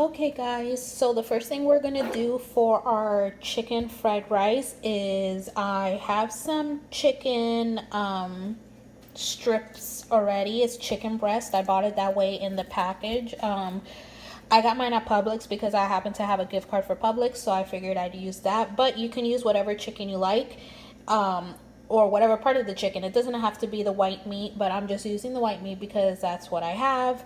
Okay guys, so the first thing we're gonna do for our chicken fried rice is I have some chicken strips already. It's chicken breast. I bought it that way in the package. I got mine at Publix because I happen to have a gift card for Publix, so I figured I'd use that. But you can use whatever chicken you like, or whatever part of the chicken. It doesn't have to be the white meat, but I'm just using the white meat because that's what I have.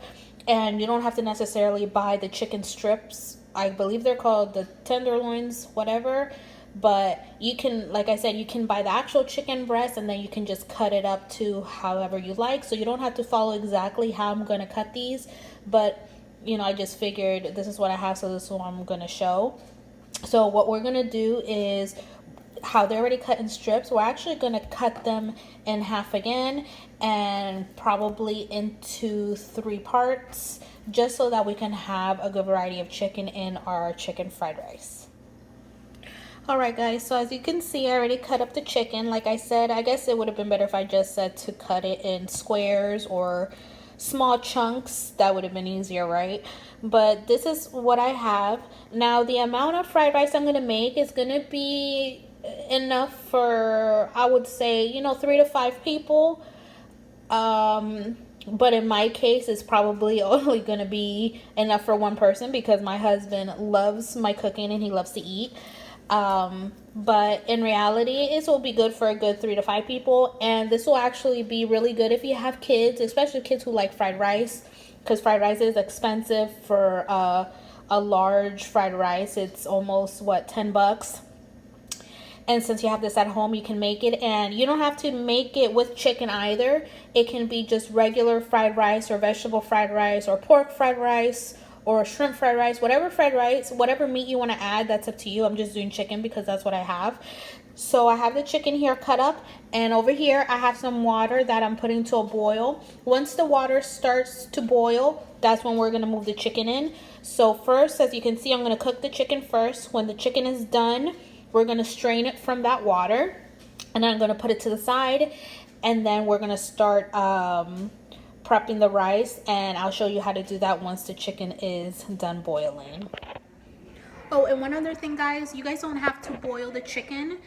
And you don't have to necessarily buy the chicken strips. I believe they're called the tenderloins, whatever. But you can, like I said, you can buy the actual chicken breast and then you can just cut it up to however you like. So you don't have to follow exactly how I'm going to cut these. But, you know, I just figured this is what I have, so this is what I'm going to show. So what we're going to do is how they're already cut in strips. We're actually going to cut them in half again and probably into 3 parts just so that we can have a good variety of chicken in our chicken fried rice. Alright guys, so as you can see, I already cut up the chicken. Like I said, I guess it would have been better if I just said to cut it in squares or small chunks. That would have been easier, right? But this is what I have. Now the amount of fried rice I'm going to make is going to be enough for, I would say, 3 to 5 people. But in my case, it's probably only going to be enough for one person because my husband loves my cooking and he loves to eat. But in reality, this will be good for a good 3 to 5 people. And this will actually be really good if you have kids, especially kids who like fried rice, because fried rice is expensive for a large fried rice. It's almost, what, $10? And since you have this at home, you can make it. And you don't have to make it with chicken either. It can be just regular fried rice or vegetable fried rice or pork fried rice or shrimp fried rice, whatever fried rice, whatever meat you want to add, that's up to you. I'm just doing chicken because that's what I have. So I have the chicken here cut up, and over here I have some water that I'm putting to a boil. Once the water starts to boil, that's when we're going to move the chicken in. So first, as you can see, I'm going to cook the chicken first. When the chicken is done, we're going to strain it from that water, and then I'm going to put it to the side, and then we're going to start prepping the rice, and I'll show you how to do that once the chicken is done boiling. Oh, and one other thing, guys, you guys don't have to boil the chicken.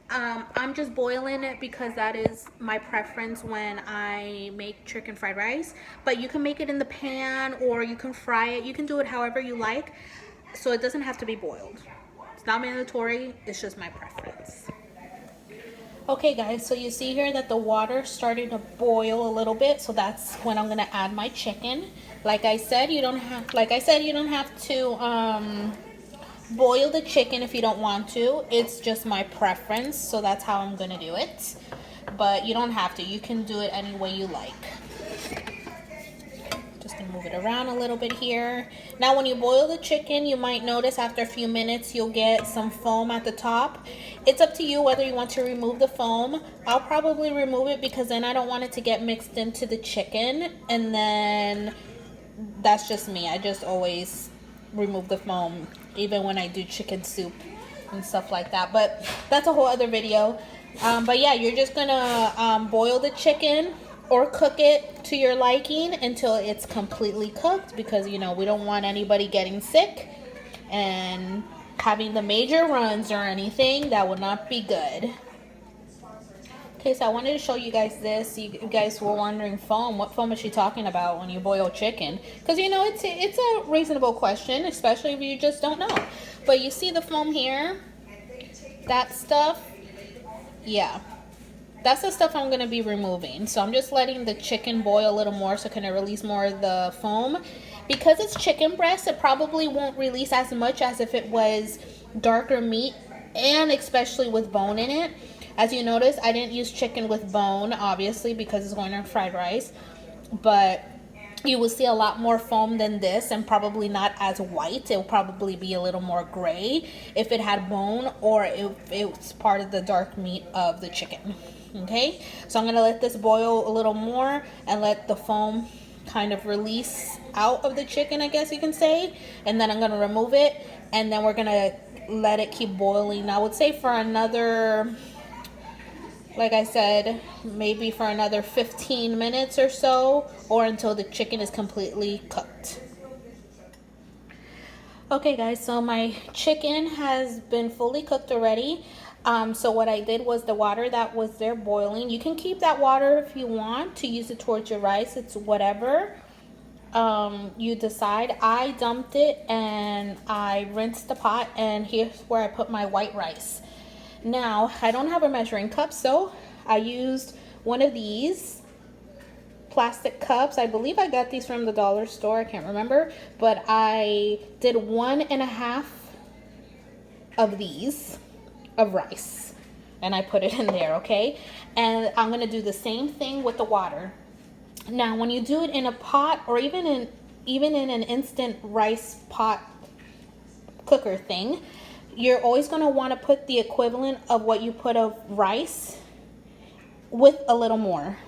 I'm just boiling it because that is my preference when I make chicken fried rice. But you can make it in the pan or you can fry it. You can do it however you like. So it doesn't have to be boiled. It's not mandatory. It's just my preference. Okay guys, so you see here that the water's starting to boil a little bit, so that's when I'm gonna add my chicken. Like I said, you don't have to boil the chicken if you don't want to. It's just my preference, so that's how I'm gonna do it. But you don't have to. You can do it any way you like. Just gonna move it around a little bit here. Now when you boil the chicken, you might notice after a few minutes you'll get some foam at the top. It's up to you whether you want to remove the foam. I'll probably remove it because then I don't want it to get mixed into the chicken, and then that's just me. I just always remove the foam even when I do chicken soup and stuff like that, but that's a whole other video. But yeah, you're just gonna boil the chicken or cook it to your liking until it's completely cooked, because we don't want anybody getting sick and having the major runs or anything. That would not be good. Okay, so I wanted to show you guys this. You guys were wondering, foam, what foam is she talking about when you boil chicken? Because it's a reasonable question, especially if you just don't know. But you see the foam here, that stuff, yeah, that's the stuff I'm going to be removing. So I'm just letting the chicken boil a little more so can it release more of the foam. Because it's chicken breast, it probably won't release as much as if it was darker meat, and especially with bone in it. As you notice, I didn't use chicken with bone, obviously, because it's going on fried rice. But you will see a lot more foam than this, and probably not as white. It will probably be a little more gray if it had bone or if it's part of the dark meat of the chicken. Okay, so I'm going to let this boil a little more and let the foam kind of release out of the chicken, I guess you can say. And then I'm going to remove it, and then we're going to let it keep boiling. I would say for another, like I said, maybe for another 15 minutes or so, or until the chicken is completely cooked. Okay guys, so my chicken has been fully cooked already. So what I did was the water that was there boiling, you can keep that water if you want to use it towards your rice. It's whatever you decide. I dumped it and I rinsed the pot, and here's where I put my white rice. Now, I don't have a measuring cup, so I used one of these plastic cups. I believe I got these from the dollar store. I can't remember, but I did 1.5 of these of rice and I put it in there, okay? And I'm gonna do the same thing with the water. Now, when you do it in a pot or even in an instant rice pot cooker thing, you're always gonna want to put the equivalent of what you put of rice with a little more.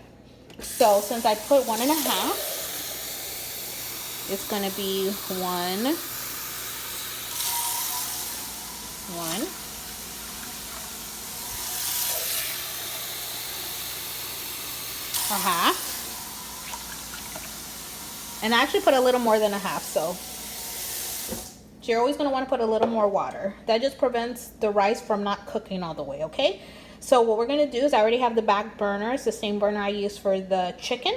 So since I put 1.5, it's gonna be one, a half, and I actually put a little more than a half. So you're always gonna want to put a little more water. That just prevents the rice from not cooking all the way, okay? So what we're gonna do is, I already have the back burner. It's the same burner I used for the chicken.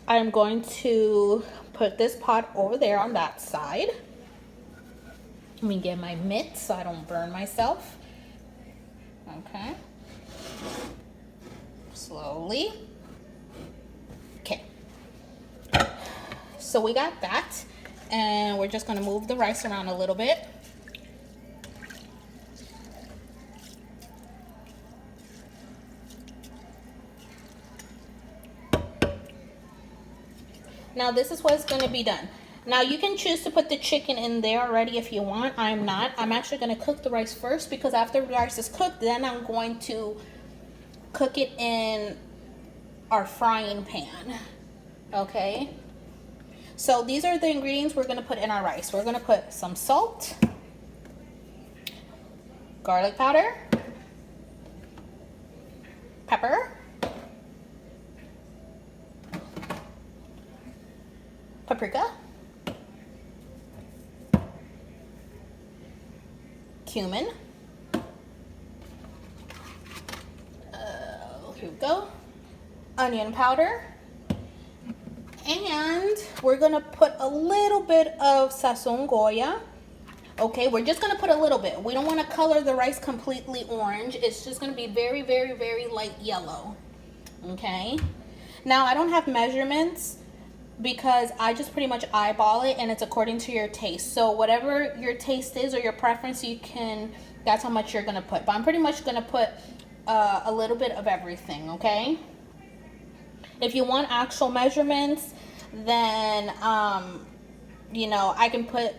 I'm going to put this pot over there on that side. Let me get my mitts so I don't burn myself. Okay. Slowly. Okay. So we got that. And we're just gonna move the rice around a little bit. Now this is what's going to be done. Now you can choose to put the chicken in there already if you want. I'm not. I'm actually going to cook the rice first, because after the rice is cooked, then I'm going to cook it in our frying pan. Okay. So these are the ingredients we're going to put in our rice. We're going to put some salt, garlic powder, pepper, paprika, cumin, here we go, onion powder, and we're gonna put a little bit of sazón goya. Okay, we're just gonna put a little bit. We don't want to color the rice completely orange. It's just gonna be very, very, very light yellow. Okay, now I don't have measurements because I just pretty much eyeball it, and it's according to your taste. So whatever your taste is or your preference, you can, that's how much you're gonna put. But I'm pretty much gonna put a little bit of everything, okay? If you want actual measurements, then you know, I can put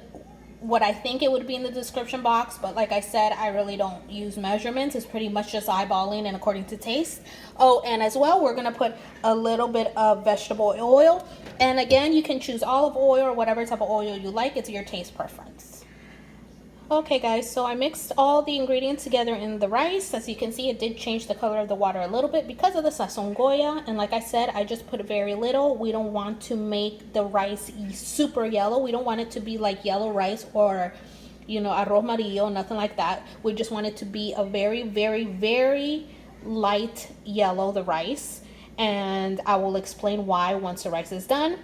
what I think it would be in the description box, but like I said, I really don't use measurements. It's pretty much just eyeballing and according to taste. Oh, and as well, we're gonna put a little bit of vegetable oil, and again, you can choose olive oil or whatever type of oil you like. It's your taste preference. Okay guys, so I mixed all the ingredients together in the rice. As you can see, it did change the color of the water a little bit because of the sazón goya, and like I said, I just put very little. We don't want to make the rice super yellow. We don't want it to be like yellow rice or, you know, arroz amarillo, nothing like that. We just want it to be a very, very, very light yellow, the rice, and I will explain why once the rice is done.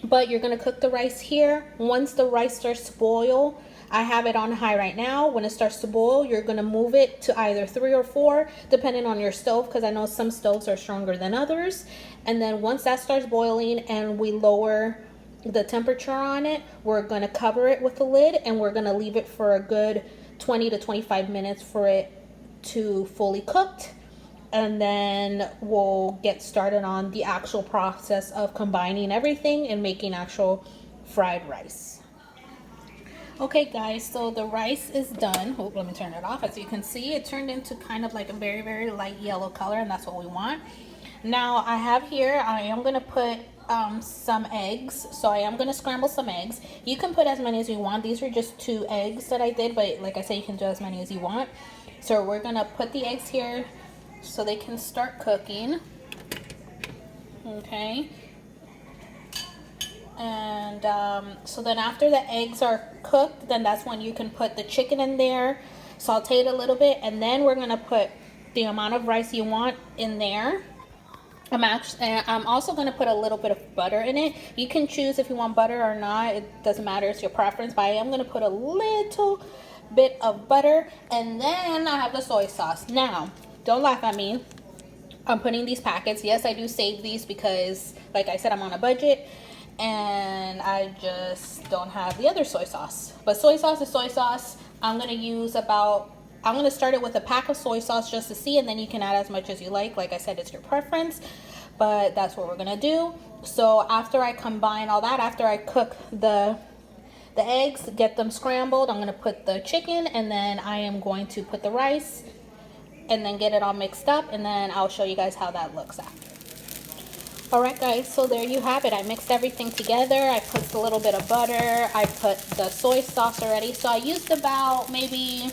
But you're going to cook the rice here. Once the rice starts to boil, I have it on high right now. When it starts to boil, you're going to move it to either 3 or 4, depending on your stove, because I know some stoves are stronger than others. And then once that starts boiling and we lower the temperature on it, we're going to cover it with a lid, and we're going to leave it for a good 20 to 25 minutes for it to fully cooked. And then we'll get started on the actual process of combining everything and making actual fried rice. Okay guys, so the rice is done. Oh, let me turn it off. As you can see, it turned into kind of like a very, very light yellow color, and that's what we want. Now I have here, I am going to put some eggs. So I am going to scramble some eggs. You can put as many as you want. These are just 2 eggs that I did, but like I said, you can do as many as you want. So we're going to put the eggs here so they can start cooking. Okay. And so then after the eggs are cooked, then that's when you can put the chicken in there, saute it a little bit, and then we're gonna put the amount of rice you want in there. I'm also going to put a little bit of butter in it. You can choose if you want butter or not. It doesn't matter. It's your preference. But I am going to put a little bit of butter. And then I have the soy sauce. Now, don't laugh at me. I'm putting these packets. Yes, I do save these because, like I said, I'm on a budget. And I just don't have the other soy sauce. But soy sauce is soy sauce. I'm going to start it with a pack of soy sauce just to see, and then you can add as much as you like. Like I said, it's your preference, but that's what we're gonna do. So after I combine all that, after I cook the eggs, get them scrambled, I'm gonna put the chicken, and then I am going to put the rice, and then get it all mixed up, and then I'll show you guys how that looks after. Alright guys, so there you have it. I mixed everything together. I put a little bit of butter. I put the soy sauce already. So I used about maybe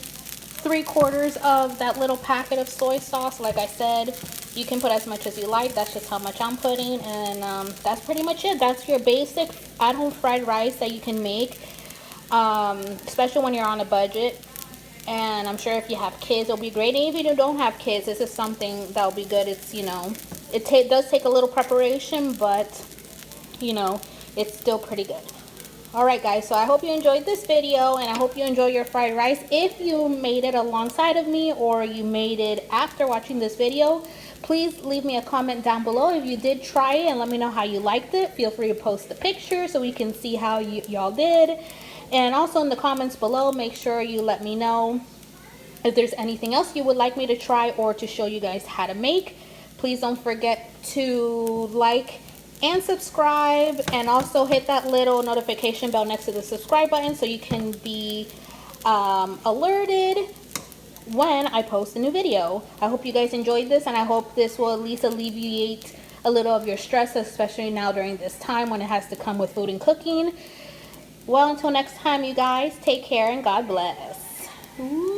3/4 of that little packet of soy sauce. Like I said, you can put as much as you like. That's just how much I'm putting. And that's pretty much it. That's your basic at-home fried rice that you can make, especially when you're on a budget. And I'm sure if you have kids, it'll be great. And if you don't have kids, this is something that'll be good. It's, you know, it does take a little preparation, but, you know, it's still pretty good. Alright guys, so I hope you enjoyed this video, and I hope you enjoy your fried rice. If you made it alongside of me, or you made it after watching this video, please leave me a comment down below if you did try it, and let me know how you liked it. Feel free to post the picture so we can see how y'all did. And also in the comments below, make sure you let me know if there's anything else you would like me to try or to show you guys how to make. Please don't forget to like and subscribe, and also hit that little notification bell next to the subscribe button so you can be alerted when I post a new video. I hope you guys enjoyed this, and I hope this will at least alleviate a little of your stress, especially now during this time when it has to come with food and cooking. Well, until next time, you guys, take care and God bless. Ooh.